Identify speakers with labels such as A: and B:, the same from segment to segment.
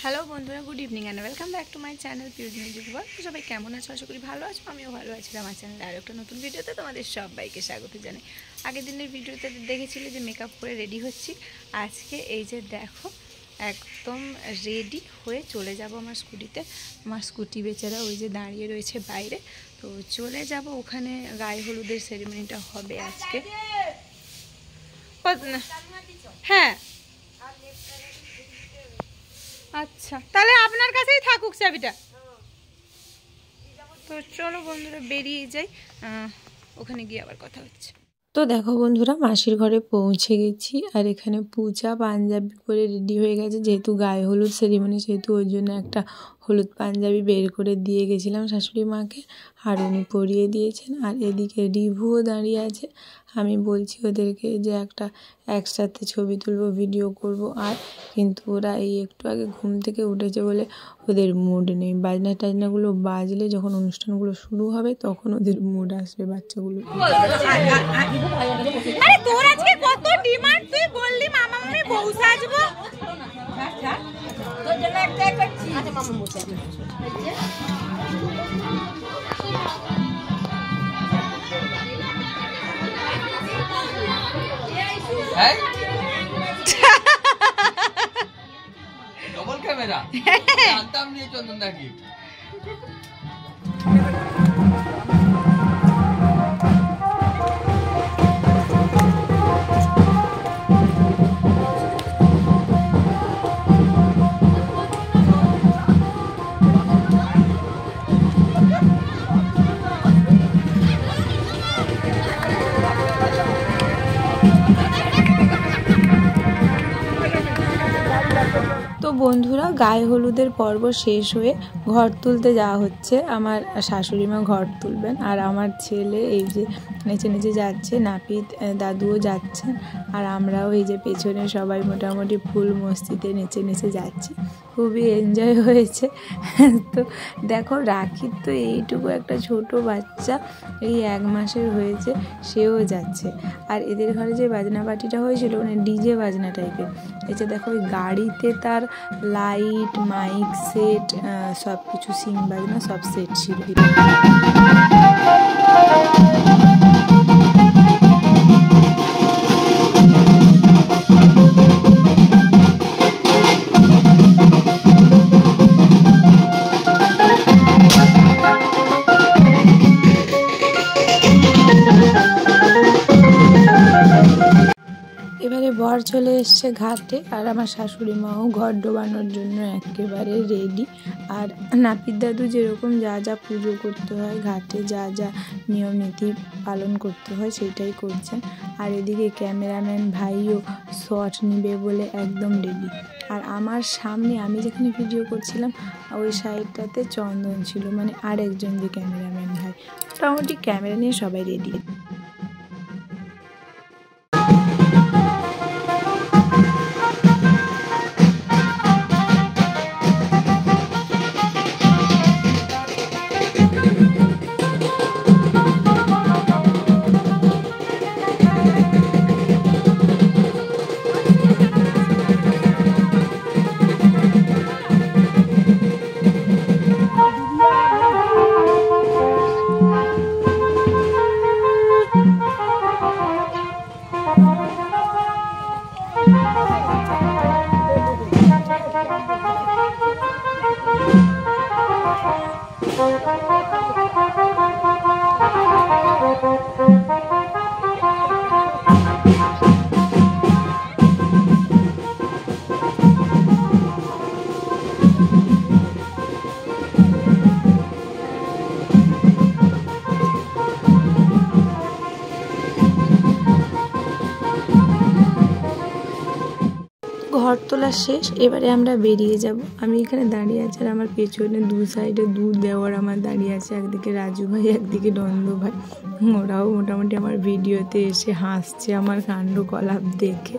A: Hello বন্ধুরা, good evening and welcome back to my channel Piu's music world. তো সবাই কেমন আছো? আশা করি ভালো আছো। আমিও ভালো আছি। আমার চ্যানেলে আরও একটা নতুন ভিডিওতে তোমাদের সবাইকে স্বাগত জানাই। আগের দিনের ভিডিওতে দেখেছিলে যে মেকআপ করে রেডি হচ্ছি। আজকে এই যে দেখো, একদম রেডি হয়ে চলে যাব আমার স্কুটিতে। আমার স্কুটি বেচারা ওই যে দাঁড়িয়ে রয়েছে বাইরে। তো চলে যাব ওখানে, গায়ে হলুদের সেরিমনিটা হবে আজকে। হ্যাঁ আচ্ছা, তাহলে আপনার কাছেই থাকুক চাবিটা। তো চলো বন্ধুরা বেরিয়ে যাই, ওখানে গিয়ে আবার কথা হচ্ছে। তো দেখো বন্ধুরা, মাসির ঘরে পৌঁছে গেছি। আর এখানে পূজা পাঞ্জাবি পরে রেডি হয়ে গেছে, যেহেতু গায়ে হলুদ সেরিমনি, সেহেতু ওই জন্য একটা হলুদ পাঞ্জাবি বের করে দিয়ে গেছিলাম শাশুড়ি মাকে, আর উনি পরিয়ে দিয়েছেন। আর এদিকে রিভুও দাঁড়িয়ে আছে। আমি বলছি ওদেরকে যে একটা একসাথে ছবি তুলবো, ভিডিও করব, আর কিন্তু ওরা এই একটু আগে ঘুম থেকে উঠেছে বলে ওদের মুড নেই। বাজনা টাজনাগুলো বাজলে যখন অনুষ্ঠানগুলো শুরু হবে তখন ওদের মুড আসবে বাচ্চাগুলো।
B: আরে তোর আজকে কত ডিমান্ড, তুই বললি মামা মামি বউ সাজবো। তোর জন্য একটা করছি। আচ্ছা মামা বসে আছে।
C: হ্যাঁ ডবল ক্যামেরা জানতাম নিয়ে চন্দন নাকি।
A: তো বন্ধুরা, গায়ে হলুদের পর্ব শেষ হয়ে ঘর তুলতে যাওয়া হচ্ছে। আমার শাশুড়ি মা ঘর তুলবেন, আর আমার ছেলে এই যে নেচে নেচে যাচ্ছে, নাপিত দাদুও যাচ্ছেন, আর আমরাও এই যে পেছনে সবাই মোটামুটি ফুল মস্তিতে নেচে নেচে যাচ্ছি। খুবই এনজয় হয়েছে। তো দেখো, রাখির তো এইটুকু একটা ছোট বাচ্চা, এই 1 মাসের হয়েছে, সেও যাচ্ছে। আর এদের ঘরে যে বাজনা পার্টিটা হয়েছিল, মানে ডিজে বাজনা টাইপের, এই যে দেখো ওই গাড়িতে তার লাইট, মাইক সেট, সব কিছু সিং বাজনা সব সেট ছিল। এবারে বর চলে এসছে ঘাটে, আর আমার শাশুড়ি মাও ঘর ডোবানোর জন্য একেবারে রেডি। আর নাপিত দাদু যেরকম যা যা পুজো করতে হয়, ঘাটে যা যা নিয়ম নীতি পালন করতে হয় সেটাই করছেন। আর এদিকে ক্যামেরাম্যান ভাইও শট নিবে বলে একদম রেডি। আর আমার সামনে, আমি যেখানে ভিডিও করছিলাম ওই সাইডটাতে চন্দন ছিল, মানে আরেকজন যে ক্যামেরাম্যান ভাই। মোটামুটি ক্যামেরা নিয়ে সবাই রেডি। ঘর তোলা শেষ, এবারে আমরা বেরিয়ে যাব। আমি এখানে দাঁড়িয়ে আছি, আর আমার পেছনে দু সাইডে দেওয়ার আমার দাঁড়িয়ে আছে, একদিকে রাজু ভাই, একদিকে নন্দ ভাই। ওরাও মোটামুটি আমার ভিডিওতে এসে হাসছে আমার কাণ্ড কলাপ দেখে।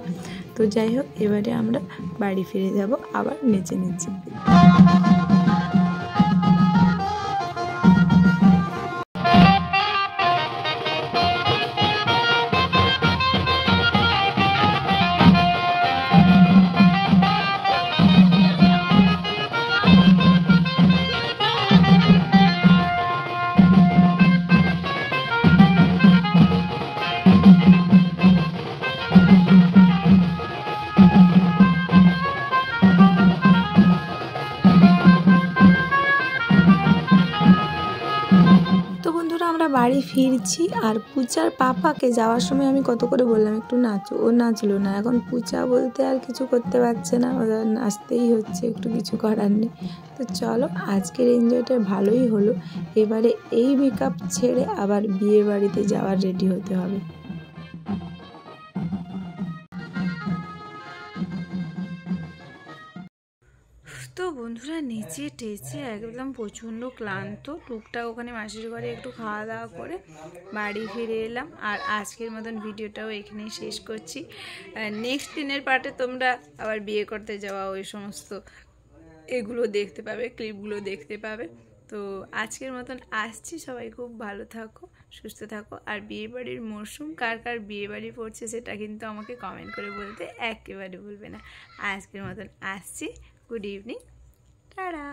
A: তো যাই হোক, এবারে আমরা বাড়ি ফিরে যাব আবার নেচে নেচে। বাড়ি ফিরছি আর পূজার পাপাকে যাওয়ার সময় আমি কত করে বললাম একটু নাচো, ও নাচলো না। এখন পূজা বলতে আর কিছু করতে পারছে না, ওদের নাচতেই হচ্ছে, একটু কিছু করার নেই। তো চলো আজকের এনজয়টা ভালোই হলো। এবারে এই মেকআপ ছেড়ে আবার বিয়ে বাড়িতে যাওয়ার রেডি হতে হবে। তো বন্ধুরা নেচে টেচে একদম প্রচণ্ড ক্লান্ত, টুকটাক ওখানে মাসির ঘরে একটু খাওয়া দাওয়া করে বাড়ি ফিরে এলাম। আর আজকের মতন ভিডিওটাও এখানেই শেষ করছি। নেক্সট দিনের পার্টে তোমরা আবার বিয়ে করতে যাওয়া ওই সমস্ত এগুলো দেখতে পাবে, ক্লিপগুলো দেখতে পাবে। তো আজকের মতন আসছি, সবাই খুব ভালো থাকো, সুস্থ থাকো। আর বিয়েবাড়ির মরশুম কার কার বিয়েবাড়ি পড়ছে সেটা কিন্তু আমাকে কমেন্ট করে বলতে একেবারে ভুলবে না। আজকের মতন আসছি, গুড ইভিনিং, টাটা।